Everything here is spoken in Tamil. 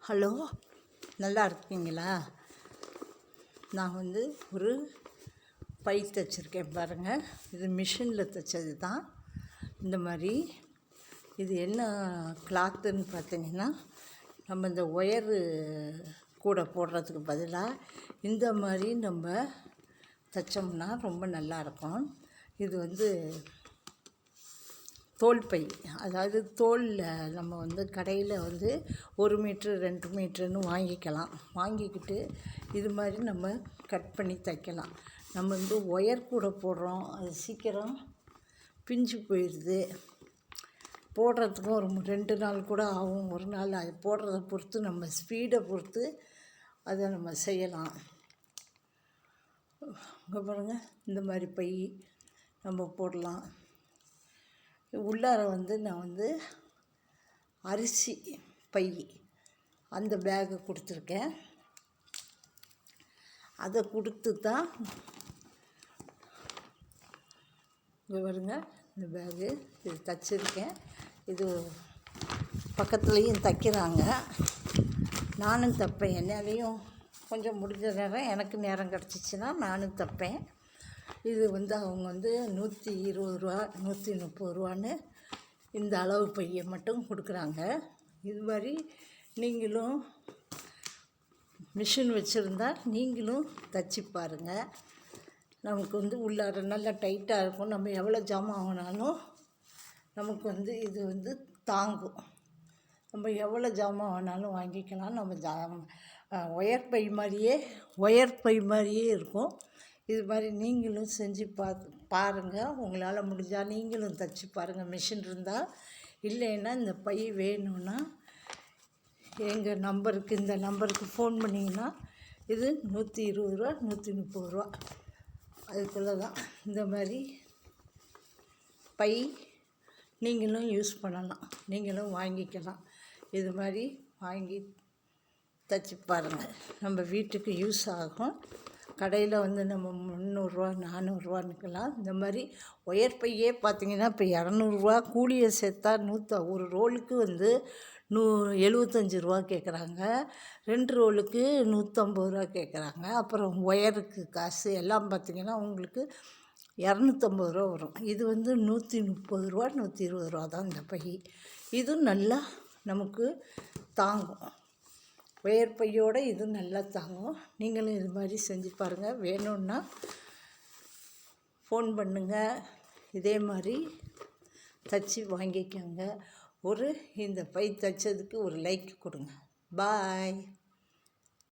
ஹலோ, நல்லா இருக்கீங்களா? நான் ஒரு பை தைச்சிருக்கேன் பாருங்கள். இது மிஷினில் தைச்சது தான். இந்த மாதிரி இது என்ன கிளாத்துன்னு பார்த்தீங்கன்னா, நம்ம இந்த ஒயரு கூட போடுறதுக்கு பதிலாக இந்த மாதிரி நம்ம தைச்சோம்னா ரொம்ப நல்லாயிருக்கும். இது தோல் பை, அதாவது தோலில் நம்ம கடையில் 1 மீட்ரு 2 மீட்டருன்னு வாங்கிக்கிட்டு இது மாதிரி நம்ம கட் பண்ணி தைக்கலாம். நம்ம ஒயர் கூட போடுறோம், அது சீக்கிரம் பிஞ்சு போயிடுது. போடுறதுக்கும் ஒரு 2 நாள் கூட ஆகும், 1 நாள். அது போடுறத பொறுத்து, நம்ம ஸ்பீடை பொறுத்து அதை நம்ம செய்யலாம். இங்கே பாருங்கள், இந்த மாதிரி பை நம்ம போடலாம். உள்ளார நான் அரிசி பை அந்த பேக்கை கொடுத்துருக்கேன். அதை கொடுத்து தான் இங்கே பாருங்க, இந்த பேகு இது தைச்சிருக்கேன். இது பக்கத்துலேயும் தைக்கிறாங்க, நானும் தைப்பேன். என்னாலையும் கொஞ்சம் முடிஞ்ச நேரம் எனக்கு நேரம் கிடச்சிச்சின்னா நானும் தைப்பேன். இது அவங்க 120 ரூபா 130 ரூபான்னு இந்த அளவு பையை மட்டும் கொடுக்குறாங்க. இது மாதிரி நீங்களும் மிஷின் வச்சுருந்தா நீங்களும் தைச்சி பாருங்கள். நமக்கு உள்ளார நல்லா டைட்டாக இருக்கும். நம்ம எவ்வளோ ஜாமான் வாங்கினாலும் நமக்கு இது தாங்கும். நம்ம எவ்வளோ ஜாமான் வேணாலும் வாங்கிக்கலாம். நம்ம ஒயர் பை மாதிரியே இருக்கும். இது மாதிரி நீங்களும் செஞ்சு பாருங்கள். உங்களால் முடிஞ்சால் நீங்களும் தைச்சி பாருங்கள். மிஷின் இருந்தால். இல்லைன்னா இந்த பை வேணும்னா எங்கள் நம்பருக்கு, இந்த நம்பருக்கு ஃபோன் பண்ணிங்கன்னா இது 120 ரூபா 130 ரூபா அதுக்குள்ளே தான். இந்த மாதிரி பை நீங்களும் யூஸ் பண்ணலாம், நீங்களும் வாங்கிக்கலாம். இது மாதிரி வாங்கி தைச்சி பாருங்கள், நம்ம வீட்டுக்கு யூஸ் ஆகும். கடையில் நம்ம 300 ரூபா 400 ரூபான்னுக்கலாம். இந்த மாதிரி ஒயர் பையே பார்த்திங்கன்னா இப்போ 200 ரூபா, கூலியை சேர்த்தா ஒரு ரோலுக்கு 75 ரூபா கேட்குறாங்க. 2 ரோலுக்கு 150 ரூபா கேட்குறாங்க. அப்புறம் ஒயருக்கு காசு எல்லாம் பார்த்திங்கன்னா உங்களுக்கு 250 ரூபா வரும். இது 130 ரூபா 120 ரூபா தான் இந்த பை. இதுவும் நல்லா நமக்கு தாங்கும். ஒயர் பையோடு இது நல்லா தாங்கும். நீங்களும் இது மாதிரி செஞ்சு பாருங்கள். வேணும்னா ஃபோன் பண்ணுங்கள். இதே மாதிரி தைச்சி வாங்கிக்கோங்க. இந்த பை தைச்சதுக்கு ஒரு லைக் கொடுங்க. பாய்.